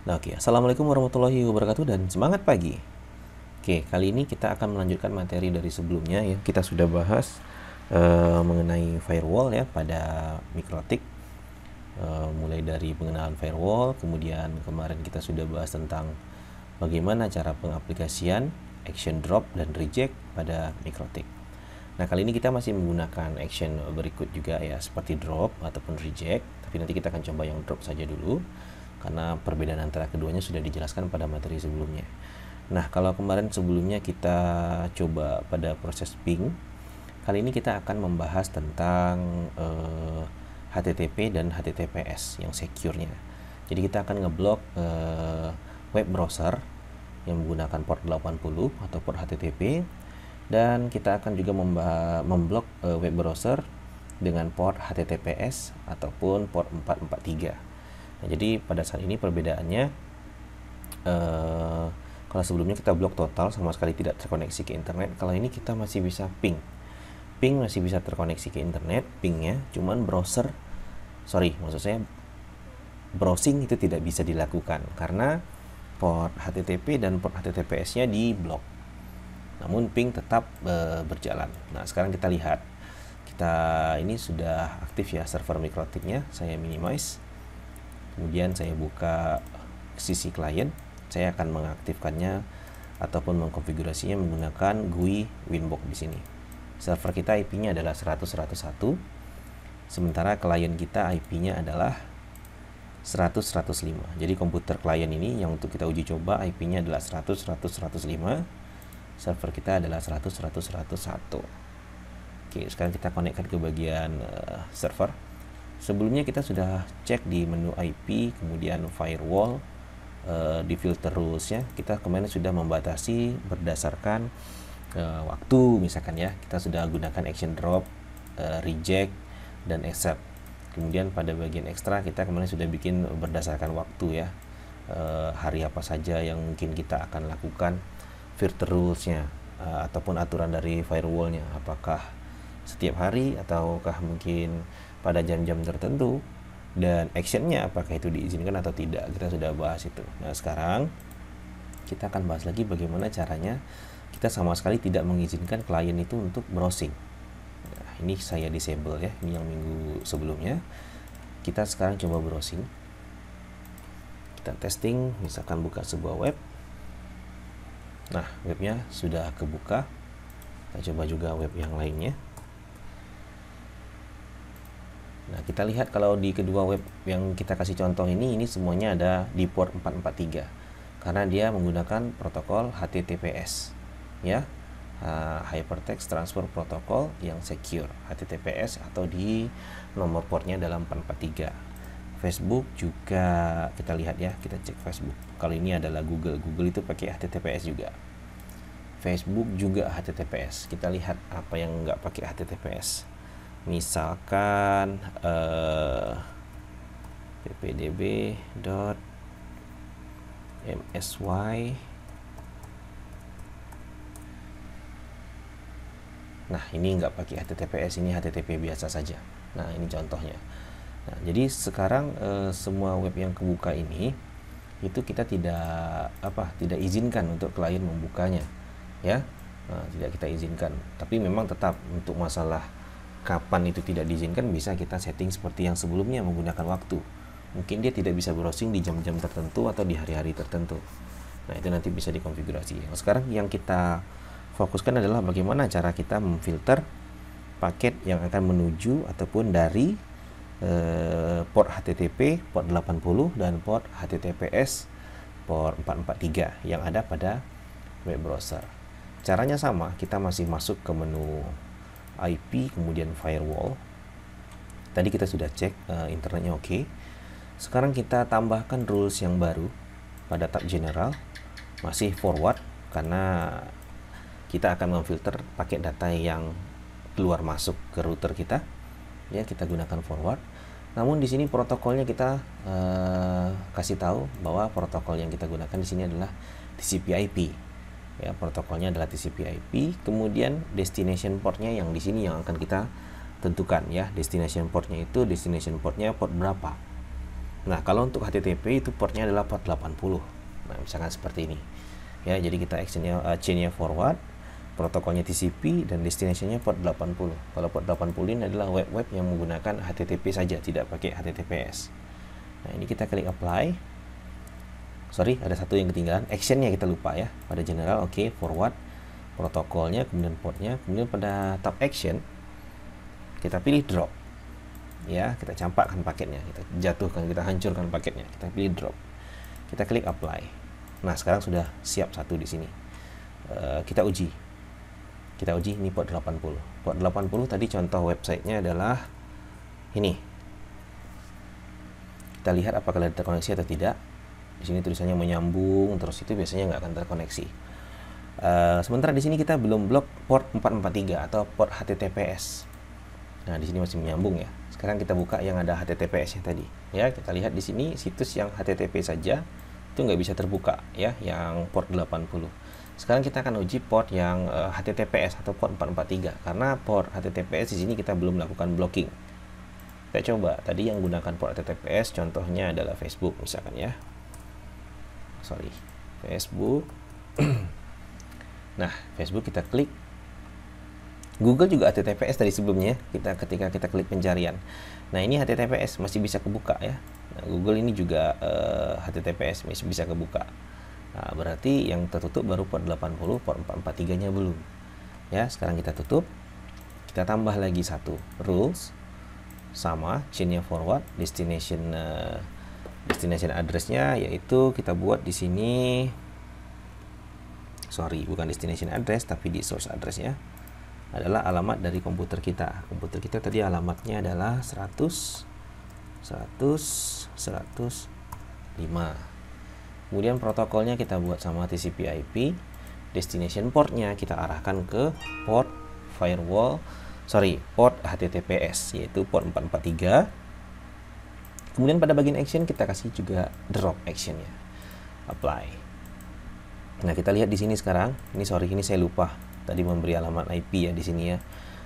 Nah, oke, Assalamualaikum warahmatullahi wabarakatuh dan semangat pagi. Oke, kali ini kita akan melanjutkan materi dari sebelumnya ya. Kita sudah bahas mengenai firewall ya pada Mikrotik. Mulai dari pengenalan firewall, kemudian kemarin kita sudah bahas tentang bagaimana cara pengaplikasian action drop dan reject pada Mikrotik. Nah, kali ini kita masih menggunakan action berikut juga ya, seperti drop ataupun reject, tapi nanti kita akan coba yang drop saja dulu karena perbedaan antara keduanya sudah dijelaskan pada materi sebelumnya. Nah, kalau kemarin sebelumnya kita coba pada proses ping, kali ini kita akan membahas tentang HTTP dan HTTPS yang secure-nya. Jadi kita akan ngeblok web browser yang menggunakan port 80 atau port HTTP, dan kita akan juga memblok web browser dengan port HTTPS ataupun port 443. Nah, jadi pada saat ini perbedaannya, kalau sebelumnya kita blok total sama sekali tidak terkoneksi ke internet, kalau ini kita masih bisa ping masih bisa terkoneksi ke internet pingnya, cuman browsing itu tidak bisa dilakukan karena port HTTP dan port HTTPS nya di blok, namun ping tetap berjalan. Nah, sekarang kita lihat, kita ini sudah aktif ya server Mikrotiknya. Saya minimize, kemudian saya buka sisi klien. Saya akan mengaktifkannya ataupun mengkonfigurasinya menggunakan GUI Winbox di sini. Server kita IP-nya adalah 100.101, sementara klien kita IP-nya adalah 100.105. Jadi komputer klien ini yang untuk kita uji coba IP-nya adalah 100.100.105. Server kita adalah 100.100.101. Oke, sekarang kita konekkan ke bagian server. Sebelumnya kita sudah cek di menu IP, kemudian firewall, di filter rules-nya kita kemarin sudah membatasi berdasarkan waktu, misalkan ya, kita sudah gunakan action drop, reject, dan accept. Kemudian pada bagian ekstra kita kemarin sudah bikin berdasarkan waktu ya, hari apa saja yang mungkin kita akan lakukan filter rules-nya, ataupun aturan dari firewall-nya, apakah setiap hari ataukah mungkin pada jam-jam tertentu, dan action-nya apakah itu diizinkan atau tidak. Kita sudah bahas itu. Nah, sekarang kita akan bahas lagi bagaimana caranya kita sama sekali tidak mengizinkan klien itu untuk browsing. Nah, ini saya disable ya, ini yang minggu sebelumnya. Kita sekarang coba browsing, kita testing, misalkan buka sebuah web. Nah, webnya sudah kebuka. Kita coba juga web yang lainnya. Nah, kita lihat kalau di kedua web yang kita kasih contoh ini semuanya ada di port 443 karena dia menggunakan protokol HTTPS ya, Hypertext Transfer Protocol yang secure, HTTPS, atau di nomor portnya dalam 443. Facebook juga kita lihat ya, kita cek Facebook. Kalau ini adalah Google itu pakai HTTPS juga. Facebook juga HTTPS. Kita lihat apa yang nggak pakai HTTPS. Misalkan ppdb.msy. Nah, ini nggak pakai HTTPS, ini HTTP biasa saja. Nah, ini contohnya. Nah, jadi sekarang semua web yang kebuka ini itu kita tidak izinkan untuk klien membukanya ya. Nah, tidak kita izinkan, tapi memang tetap untuk masalah kapan itu tidak diizinkan bisa kita setting seperti yang sebelumnya menggunakan waktu. Mungkin dia tidak bisa browsing di jam-jam tertentu atau di hari-hari tertentu. Nah, itu nanti bisa dikonfigurasi. Sekarang yang kita fokuskan adalah bagaimana cara kita memfilter paket yang akan menuju ataupun dari port HTTP port 80 dan port HTTPS port 443 yang ada pada web browser. Caranya sama, kita masih masuk ke menu IP, kemudian firewall. Tadi kita sudah cek internetnya oke. Sekarang kita tambahkan rules yang baru pada tab general, masih forward karena kita akan memfilter paket data yang keluar masuk ke router kita ya, kita gunakan forward. Namun di sini protokolnya kita kasih tahu bahwa protokol yang kita gunakan di sini adalah TCP/IP ya, protokolnya adalah TCP/IP. Kemudian destination portnya yang di sini yang akan kita tentukan ya, destination portnya port berapa. Nah, kalau untuk HTTP itu portnya adalah port 80. Nah, misalkan seperti ini. Ya, jadi kita chain-nya forward, protokolnya TCP, dan destination-nya port 80. Kalau port 80 ini adalah web-web yang menggunakan HTTP saja, tidak pakai HTTPS. Nah, ini kita klik apply. Sorry, ada satu yang ketinggalan. Action-nya kita lupa ya. Pada general, oke, forward, protokolnya, kemudian portnya, kemudian pada tab action, kita pilih drop. Ya, kita campakkan paketnya, kita jatuhkan, kita hancurkan paketnya, kita pilih drop. Kita klik apply. Nah, sekarang sudah siap satu di sini. Kita uji. Kita uji ini port 80. Port 80 tadi contoh websitenya adalah ini. Kita lihat apakah ada terkoneksi atau tidak. Di sini tulisannya menyambung, terus itu biasanya nggak akan terkoneksi. Sementara di sini kita belum blok port 443 atau port HTTPS. Nah, di sini masih menyambung ya. Sekarang kita buka yang ada HTTPS-nya tadi. Ya, kita lihat di sini situs yang HTTP saja itu nggak bisa terbuka ya, yang port 80. Sekarang kita akan uji port yang HTTPS atau port 443 karena port HTTPS di sini kita belum melakukan blocking. Kita coba tadi yang gunakan port HTTPS, contohnya adalah Facebook misalkan ya. Sorry, Facebook. Nah, Facebook kita klik. Google juga HTTPS tadi sebelumnya, ketika kita klik pencarian. Nah, ini HTTPS masih bisa kebuka ya. Nah, Google ini juga HTTPS masih bisa kebuka. Nah, berarti yang tertutup baru port 80, port 443-nya belum. Ya, sekarang kita tutup. Kita tambah lagi satu, rules sama chain-nya forward, destination address-nya yaitu kita buat di sini. Sorry, bukan destination address tapi di source address-nya adalah alamat dari komputer kita. Komputer kita tadi alamatnya adalah 100 100 105. Kemudian protokolnya kita buat sama TCP/IP. Destination portnya kita arahkan ke port port HTTPS yaitu port 443. Kemudian pada bagian action kita kasih juga drop actionnya. Apply. Nah, kita lihat di sini sekarang. Ini saya lupa tadi memberi alamat IP ya di sini ya.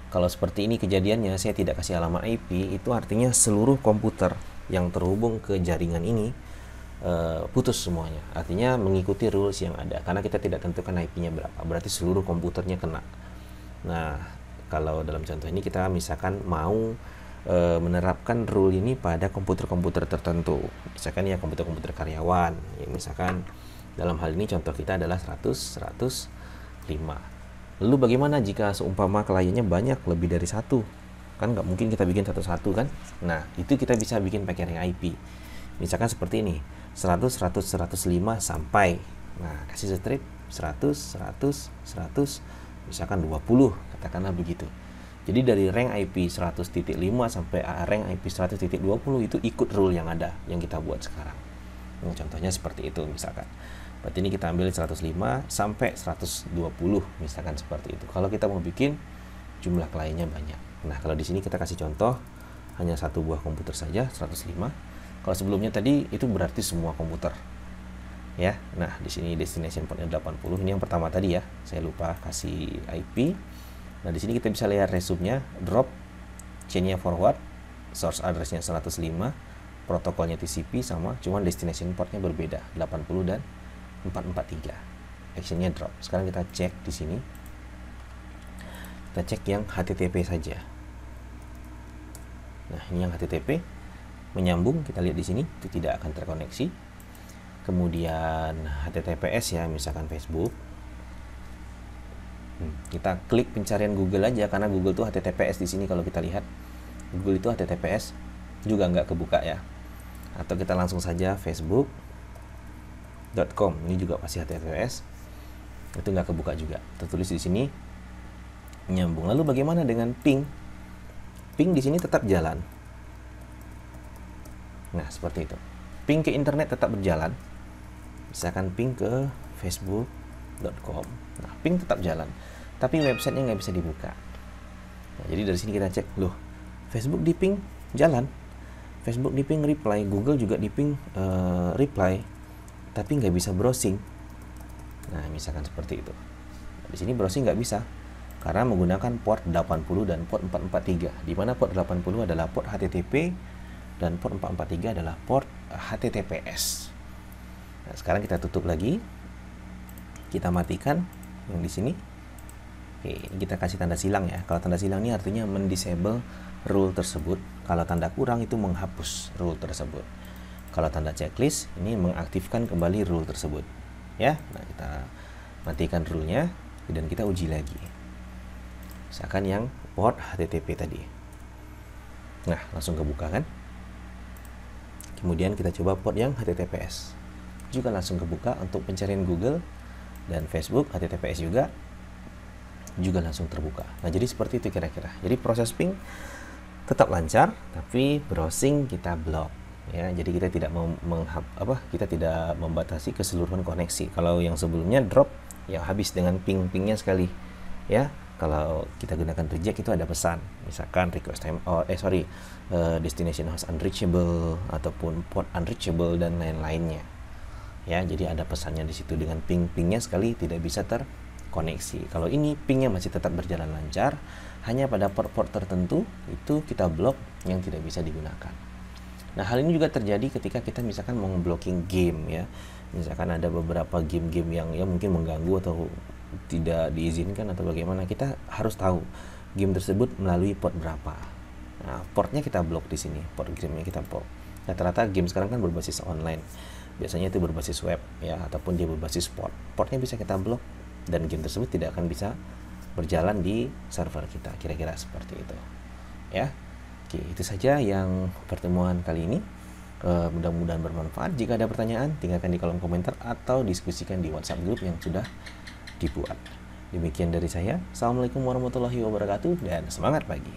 Kalau seperti ini kejadiannya saya tidak kasih alamat IP, itu artinya seluruh komputer yang terhubung ke jaringan ini putus semuanya. Artinya mengikuti rules yang ada. Karena kita tidak tentukan IP-nya berapa, berarti seluruh komputernya kena. Nah, kalau dalam contoh ini kita misalkan mau menerapkan rule ini pada komputer-komputer tertentu. Misalkan ya komputer-komputer karyawan. Ya, misalkan dalam hal ini contoh kita adalah 105. Lalu bagaimana jika seumpama kliennya banyak, lebih dari satu? Kan nggak mungkin kita bikin satu-satu kan? Nah, itu kita bisa bikin pakai ring IP. Misalkan seperti ini, 100, 100, 105 sampai. Nah, kasih strip 100, 100, 100, misalkan 20, katakanlah begitu. Jadi dari rank IP 100.5 sampai rank IP 100.20 itu ikut rule yang ada, yang kita buat sekarang. Nah, contohnya seperti itu misalkan. Berarti ini kita ambil 105 sampai 120 misalkan seperti itu. Kalau kita mau bikin jumlah kliennya banyak. Nah, kalau di sini kita kasih contoh hanya satu buah komputer saja 105. Kalau sebelumnya tadi itu berarti semua komputer. Ya. Nah, di sini destination portnya 80. Ini yang pertama tadi ya. Saya lupa kasih IP. Nah, di sini kita bisa lihat resume-nya, drop, chain-nya forward, source address-nya 105, protokolnya TCP sama, cuman destination port-nya berbeda, 80 dan 443. Action-nya drop. Sekarang kita cek di sini. Kita cek yang HTTP saja. Nah, ini yang HTTP menyambung, kita lihat di sini itu tidak akan terkoneksi. Kemudian HTTPS ya, misalkan Facebook. Kita klik pencarian Google aja karena Google tuh HTTPS di sini kalau kita lihat. Google itu HTTPS juga nggak kebuka ya. Atau kita langsung saja facebook.com, ini juga pasti HTTPS. Itu nggak kebuka juga. Tertulis di sini nyambung. Lalu bagaimana dengan ping? Ping di sini tetap jalan. Nah, seperti itu. Ping ke internet tetap berjalan. Misalkan ping ke facebook.com. Nah, ping tetap jalan. Tapi websitenya nggak bisa dibuka. Nah, jadi dari sini kita cek, loh, Facebook di ping jalan, Facebook di ping reply, Google juga di ping reply, tapi nggak bisa browsing. Nah, misalkan seperti itu. Di sini browsing nggak bisa karena menggunakan port 80 dan port 443. Di mana port 80 adalah port HTTP dan port 443 adalah port HTTPS. Nah, sekarang kita tutup lagi, kita matikan yang di sini. Oke, ini kita kasih tanda silang ya. Kalau tanda silang ini artinya mendisable rule tersebut. Kalau tanda kurang itu menghapus rule tersebut. Kalau tanda checklist ini mengaktifkan kembali rule tersebut. Ya, nah kita matikan rule-nya dan kita uji lagi. Misalkan yang port HTTP tadi. Nah, langsung kebuka kan? Kemudian kita coba port yang HTTPS. Juga langsung kebuka untuk pencarian Google dan Facebook, HTTPS juga langsung terbuka. Nah, jadi seperti itu kira-kira. Jadi proses ping tetap lancar, tapi browsing kita blok. Ya, jadi kita tidak kita tidak membatasi keseluruhan koneksi. Kalau yang sebelumnya drop, ya habis dengan ping-pingnya sekali. Ya, kalau kita gunakan reject itu ada pesan, misalkan request time destination host unreachable ataupun port unreachable dan lain-lainnya. Ya, jadi ada pesannya di situ dengan ping-pingnya sekali tidak bisa terkoneksi. Kalau ini pingnya masih tetap berjalan lancar, hanya pada port-port tertentu itu kita blok yang tidak bisa digunakan. Nah, hal ini juga terjadi ketika kita misalkan mau ngeblocking game ya. Misalkan ada beberapa game-game yang ya mungkin mengganggu atau tidak diizinkan atau bagaimana, kita harus tahu game tersebut melalui port berapa. Nah, portnya kita blok di sini, port gamenya kita blok. Rata-rata game sekarang kan berbasis online. Biasanya itu berbasis web ya, ataupun dia berbasis port. Portnya bisa kita blok dan game tersebut tidak akan bisa berjalan di server kita. Kira-kira seperti itu. Ya. Oke, itu saja yang pertemuan kali ini. Mudah-mudahan bermanfaat. Jika ada pertanyaan, tinggalkan di kolom komentar atau diskusikan di WhatsApp group yang sudah dibuat. Demikian dari saya. Assalamualaikum warahmatullahi wabarakatuh dan semangat pagi.